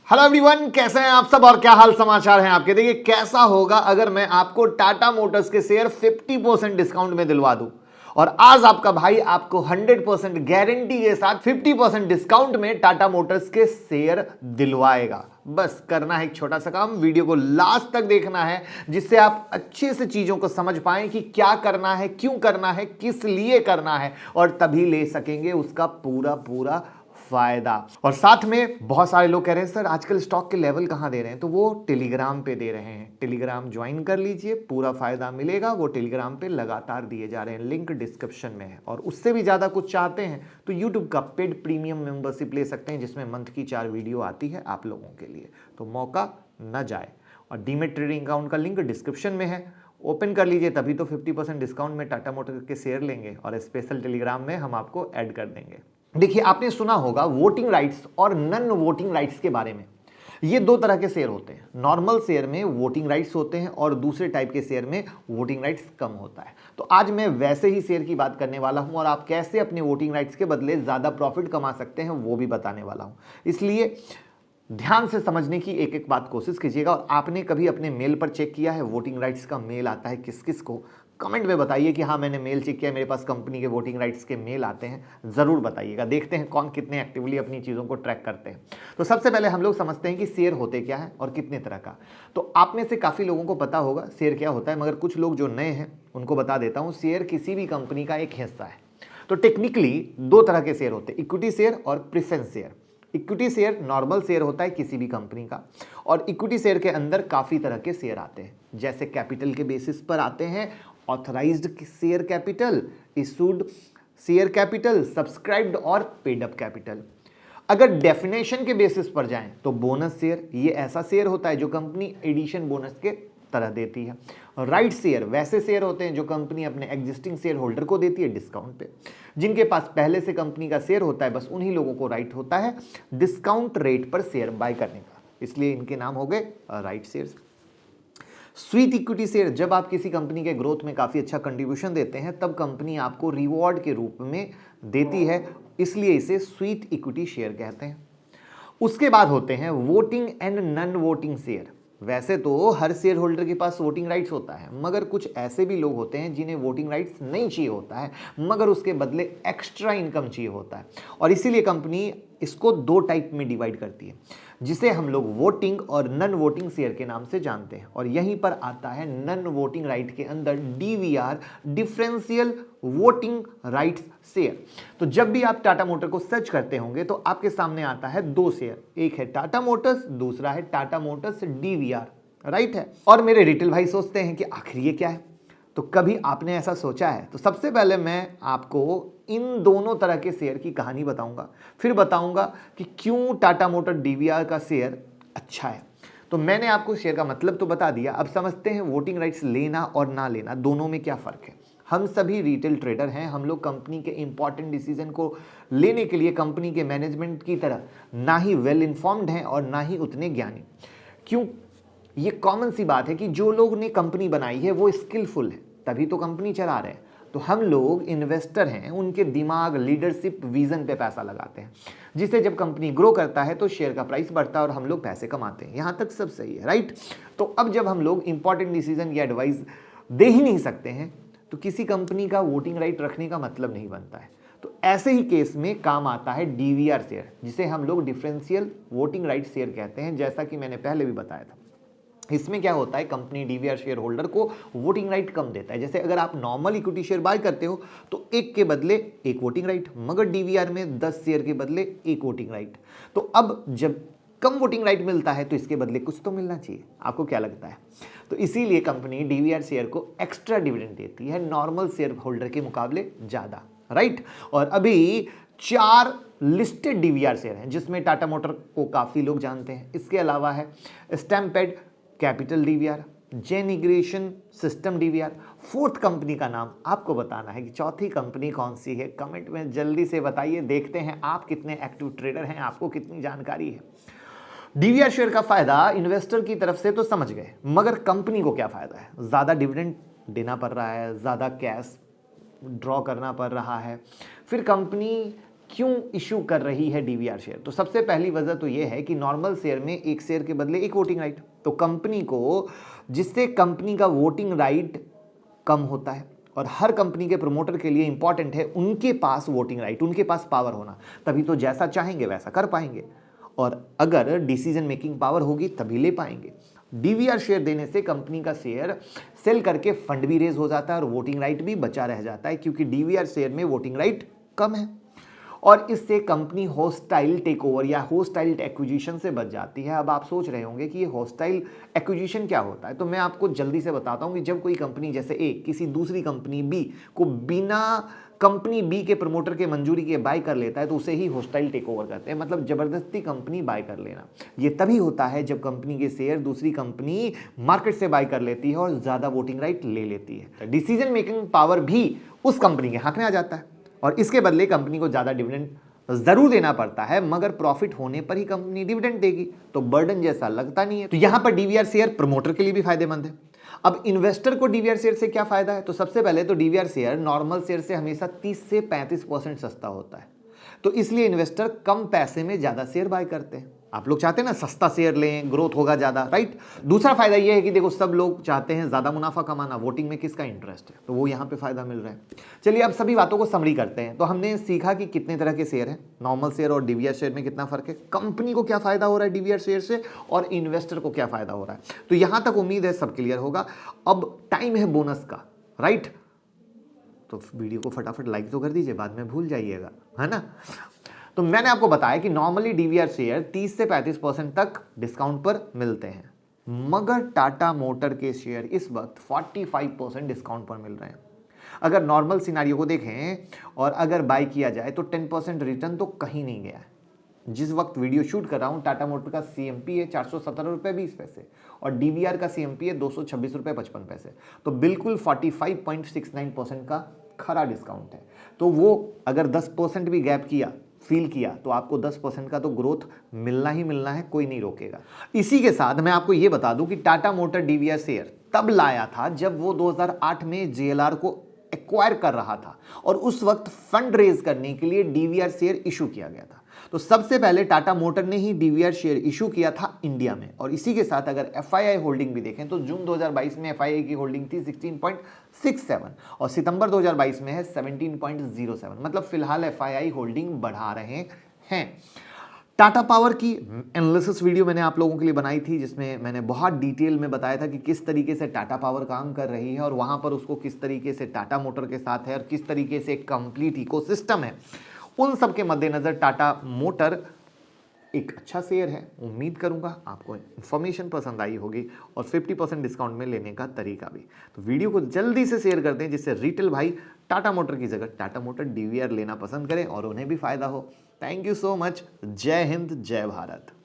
Hello everyone, कैसे हैं आप सब और क्या हाल समाचार हैं आपके। देखिए कैसा होगा अगर मैं आपको टाटा मोटर्स के शेयर 50% डिस्काउंट में दिलवा दूं और आज आपका भाई आपको 100% गारंटी के साथ 50% डिस्काउंट में टाटा मोटर्स के शेयर दिलवाएगा। बस करना है एक छोटा सा काम, वीडियो को लास्ट तक देखना है जिससे आप अच्छे से चीजों को समझ पाएं कि क्या करना है, क्यों करना है, किस लिए करना है और तभी ले सकेंगे उसका पूरा पूरा फायदा। और साथ में बहुत सारे लोग कह रहे हैं सर आजकल स्टॉक के लेवल कहां दे रहे हैं, तो वो टेलीग्राम पे दे रहे हैं। टेलीग्राम ज्वाइन कर लीजिए, पूरा फायदा मिलेगा। वो टेलीग्राम पे लगातार दिए जा रहे हैं, लिंक डिस्क्रिप्शन में है। और उससे भी ज्यादा कुछ चाहते हैं तो यूट्यूब का पेड प्रीमियम मेंबरशिप ले सकते हैं जिसमें मंथ की 4 वीडियो आती है आप लोगों के लिए, तो मौका न जाए। और डीमेट ट्रेडिंग अकाउंट का लिंक डिस्क्रिप्शन में है, ओपन कर लीजिए, तभी तो 50% डिस्काउंट में टाटा मोटर के शेयर लेंगे और स्पेशल टेलीग्राम में हम आपको ऐड कर देंगे। देखिए आपने सुना होगा वोटिंग राइट्स और नॉन वोटिंग राइट्स के बारे में। ये दो तरह के शेयर होते हैं। नॉर्मल शेयर में वोटिंग राइट्स होते हैं और दूसरे टाइप के शेयर में वोटिंग राइट्स कम होता है। तो आज मैं वैसे ही शेयर की बात करने वाला हूं और आप कैसे अपने वोटिंग राइट्स के बदले ज्यादा प्रॉफिट कमा सकते हैं वो भी बताने वाला हूं। इसलिए ध्यान से समझने की एक एक बात कोशिश कीजिएगा। और आपने कभी अपने मेल पर चेक किया है वोटिंग राइट्स का मेल आता है किस किस को? कमेंट में बताइए कि हाँ मैंने मेल चेक किया, मेरे पास कंपनी के वोटिंग राइट्स के मेल आते हैं। जरूर बताइएगा, देखते हैं कौन कितने एक्टिवली अपनी चीज़ों को ट्रैक करते हैं। तो सबसे पहले हम लोग समझते हैं कि शेयर होते क्या है और कितने तरह का। तो आप में से काफ़ी लोगों को पता होगा शेयर क्या होता है, मगर कुछ लोग जो नए हैं उनको बता देता हूँ। शेयर किसी भी कंपनी का एक हिस्सा है। तो टेक्निकली दो तरह के शेयर होते हैं, इक्विटी शेयर और preference share. Equity share normal share होता है किसी भी कंपनी का, और इक्विटी शेयर के अंदर काफी तरह के शेयर आते हैं, जैसे कैपिटल के बेसिस पर आते हैं authorised share capital, issued share capital, subscribed और पेड अप कैपिटल। अगर डेफिनेशन के बेसिस पर जाएं तो बोनस शेयर, ये ऐसा शेयर होता है जो कंपनी एडिशन बोनस के तरह देती है। राइट शेयर वैसे शेयर होते हैं जो कंपनी अपने एग्जिस्टिंग शेयर होल्डर को देती है डिस्काउंट पे। जिनके पास पहले से कंपनी का शेयर होता है बस उन्हीं लोगों को राइट होता है डिस्काउंट रेट पर शेयर बाय करने का, इसलिए इनके नाम हो गए right shares. Sweet equity share, जब आप किसी कंपनी के ग्रोथ में काफी अच्छा कंट्रीब्यूशन देते हैं तब कंपनी आपको रिवॉर्ड के रूप में देती है, इसलिए इसे स्वीट इक्विटी शेयर कहते हैं। उसके बाद होते हैं voting and non voting share. वैसे तो हर शेयर होल्डर के पास वोटिंग राइट्स होता है, मगर कुछ ऐसे भी लोग होते हैं जिन्हें वोटिंग राइट्स नहीं चाहिए होता है मगर उसके बदले एक्स्ट्रा इनकम चाहिए होता है, और इसीलिए कंपनी इसको दो टाइप में डिवाइड करती है जिसे हम लोग वोटिंग और नॉन वोटिंग शेयर के नाम से जानते हैं। और यहीं पर आता है नॉन वोटिंग राइट के अंदर DVR, differential voting rights share. तो जब भी आप टाटा मोटर को सर्च करते होंगे तो आपके सामने आता है दो शेयर, एक है टाटा मोटर्स, दूसरा है टाटा मोटर्स डीवीआर, राइट है। और मेरे रिटेल भाई सोचते हैं कि आखिर ये क्या है, तो कभी आपने ऐसा सोचा है? तो सबसे पहले मैं आपको इन दोनों तरह के शेयर की कहानी बताऊंगा, फिर बताऊंगा कि क्यों टाटा मोटर डीवीआर का शेयर अच्छा है। तो मैंने आपको शेयर का मतलब तो बता दिया, अब समझते हैं वोटिंग राइट्स लेना और ना लेना दोनों में क्या फर्क है। हम सभी रिटेल ट्रेडर हैं, हम लोग कंपनी के इंपॉर्टेंट डिसीजन को लेने के लिए कंपनी के मैनेजमेंट की तरह ना ही वेल इन्फॉर्म्ड हैं और ना ही उतने ज्ञानी। क्यों? ये कॉमन सी बात है कि जो लोग ने कंपनी बनाई है वो स्किलफुल है, तभी तो कंपनी चला रहे हैं। तो हम लोग इन्वेस्टर हैं, उनके दिमाग, लीडरशिप, विजन पे पैसा लगाते हैं, जिससे जब कंपनी ग्रो करता है तो शेयर का प्राइस बढ़ता है और हम लोग पैसे कमाते हैं। यहां तक सब सही है, राइट। तो अब जब हम लोग इंपॉर्टेंट डिसीजन या एडवाइस दे ही नहीं सकते हैं तो किसी कंपनी का वोटिंग राइट रखने का मतलब नहीं बनता है। तो ऐसे ही केस में काम आता है डीवीआर शेयर, जिसे हम लोग डिफरेंशियल वोटिंग राइट शेयर कहते हैं, जैसा कि मैंने पहले भी बताया था। इसमें क्या होता है, कंपनी डीवीआर शेयर होल्डर को वोटिंग राइट कम देता है। जैसे अगर आप नॉर्मल इक्विटी शेयर बाय करते हो तो एक के बदले एक वोटिंग राइट, मगर डीवीआर में 10 शेयर के बदले एक वोटिंग राइट। तो अब जब कम वोटिंग राइट मिलता है तो इसके बदले कुछ तो मिलना चाहिए, आपको क्या लगता है? तो इसीलिए कंपनी डीवीआर शेयर को एक्स्ट्रा डिविडेंड देती है नॉर्मल शेयर होल्डर के मुकाबले ज्यादा, राइट। और अभी 4 लिस्टेड डीवीआर शेयर हैं जिसमें टाटा मोटर को काफी लोग जानते हैं। इसके अलावा है स्टैम्पेड कैपिटल डीवीआर, जेनिग्रेशन सिस्टम डीवीआर। फोर्थ कंपनी का नाम आपको बताना है कि चौथी कंपनी कौन सी है, कमेंट में जल्दी से बताइए। देखते हैं आप कितने एक्टिव ट्रेडर हैं, आपको कितनी जानकारी है। डीवीआर शेयर का फायदा इन्वेस्टर की तरफ से तो समझ गए, मगर कंपनी को क्या फायदा है? ज्यादा डिविडेंड देना पड़ रहा है, ज्यादा कैश ड्रॉ करना पड़ रहा है, फिर कंपनी क्यों इशू कर रही है डीवीआर शेयर? तो सबसे पहली वजह तो यह है कि नॉर्मल शेयर में एक शेयर के बदले एक वोटिंग राइट, तो कंपनी को, जिससे कंपनी का वोटिंग राइट कम होता है, और हर कंपनी के प्रमोटर के लिए इंपॉर्टेंट है उनके पास वोटिंग राइट, उनके पास पावर होना, तभी तो जैसा चाहेंगे वैसा कर पाएंगे, और अगर डिसीजन मेकिंग पावर होगी तभी ले पाएंगे। डीवीआर शेयर देने से कंपनी का शेयर सेल करके फंड भी रेज हो जाता है और वोटिंग राइट भी बचा रह जाता है, क्योंकि डीवीआर शेयर में वोटिंग राइट कम है, और इससे कंपनी होस्टाइल टेकओवर या होस्टाइल एक्विजिशन से बच जाती है। अब आप सोच रहे होंगे कि ये होस्टाइल एक्विजिशन क्या होता है, तो मैं आपको जल्दी से बताता हूं कि जब कोई कंपनी जैसे ए किसी दूसरी कंपनी बी को बिना कंपनी बी के प्रमोटर के मंजूरी के बाय कर लेता है, तो उसे ही होस्टाइल टेकओवर करते हैं, मतलब जबरदस्ती कंपनी बाय कर लेना। ये तभी होता है जब कंपनी के शेयर दूसरी कंपनी मार्केट से बाय कर लेती है और ज्यादा वोटिंग राइट ले लेती है। डिसीजन मेकिंग पावर भी उस कंपनी के हाथ में आ जाता है, और इसके बदले कंपनी को ज्यादा डिविडेंड जरूर देना पड़ता है, मगर प्रॉफिट होने पर ही कंपनी डिविडेंड देगी, तो बर्डन जैसा लगता नहीं है। तो यहां पर डीवीआर शेयर प्रमोटर के लिए भी फायदेमंद है। अब इन्वेस्टर को डीवीआर शेयर से क्या फायदा है? तो सबसे पहले तो डीवीआर शेयर नॉर्मल शेयर से हमेशा 30 से 35% सस्ता होता है, तो इसलिए इन्वेस्टर कम पैसे में ज्यादा शेयर बाय करते हैं। आप लोग चाहते हैं ना सस्ता शेयर लें, ग्रोथ होगा ज्यादा, राइट। दूसरा फायदा यह है कि देखो सब लोग चाहते हैं ज्यादा मुनाफा कमाना, वोटिंग में किसका इंटरेस्ट है, तो वो यहां पे फायदा मिल रहा है। चलिए अब सभी बातों को समरी करते हैं। तो हमने सीखा कि कितने तरह के शेयर हैं, नॉर्मल शेयर और डीवीआर शेयर में कितना फर्क है, कंपनी को क्या फायदा हो रहा है डीवीआर शेयर से, और इन्वेस्टर को क्या फायदा हो रहा है। तो यहां तक उम्मीद है सब क्लियर होगा। अब टाइम है बोनस का, राइट, तो वीडियो को फटाफट लाइक तो कर दीजिए, बाद में भूल जाइएगा, है ना। तो मैंने आपको बताया कि नॉर्मली डीवीआर शेयर 30 से 35% तक डिस्काउंट पर मिलते हैं, मगर टाटा मोटर के शेयर इस वक्त 45% डिस्काउंट पर मिल रहे हैं। अगर नॉर्मल सिनारियो को देखें और अगर बाय किया जाए तो 10% रिटर्न तो कहीं नहीं गया है। जिस वक्त वीडियो शूट कर रहा हूं टाटा मोटर का सीएमपी है 417 रुपये 20 पैसे और डीवीआर का सीएमपी है 226 रुपये 55 पैसे, तो बिल्कुल 45.69% का खरा डिस्काउंट है। तो वो अगर 10% भी गैप किया, फील किया, तो आपको 10% का तो ग्रोथ मिलना ही मिलना है, कोई नहीं रोकेगा। इसी के साथ मैं आपको यह बता दूं कि टाटा मोटर डीवीआर शेयर तब लाया था जब वो 2008 में जेएलआर को एक्वायर कर रहा था, और उस वक्त फंड रेज करने के लिए डीवीआर शेयर इशू किया गया था। तो सबसे पहले टाटा मोटर ने ही डीवीआर शेयर इशू किया था इंडिया में, और इसी के साथ अगर एफआईआई होल्डिंग भी देखें तो जून 2022 में एफआईआई की होल्डिंग थी 16.67 और सितंबर 2022 में है 17.07, मतलब फिलहाल एफआईआई होल्डिंग बढ़ा रहे हैं। टाटा पावर की एनालिसिस वीडियो मैंने आप लोगों के लिए बनाई थी, जिसमें मैंने बहुत डिटेल में बताया था कि किस तरीके से टाटा पावर काम कर रही है और वहां पर उसको किस तरीके से टाटा मोटर के साथ है और किस तरीके से एक कंप्लीट इकोसिस्टम है। उन सब के मद्देनजर टाटा मोटर एक अच्छा शेयर है। उम्मीद करूंगा आपको इन्फॉर्मेशन पसंद आई होगी और 50% डिस्काउंट में लेने का तरीका भी। तो वीडियो को जल्दी से शेयर कर दें जिससे रिटेल भाई टाटा मोटर की जगह टाटा मोटर डीवीआर लेना पसंद करें और उन्हें भी फायदा हो। Thank you so much. जय हिंद, जय भारत।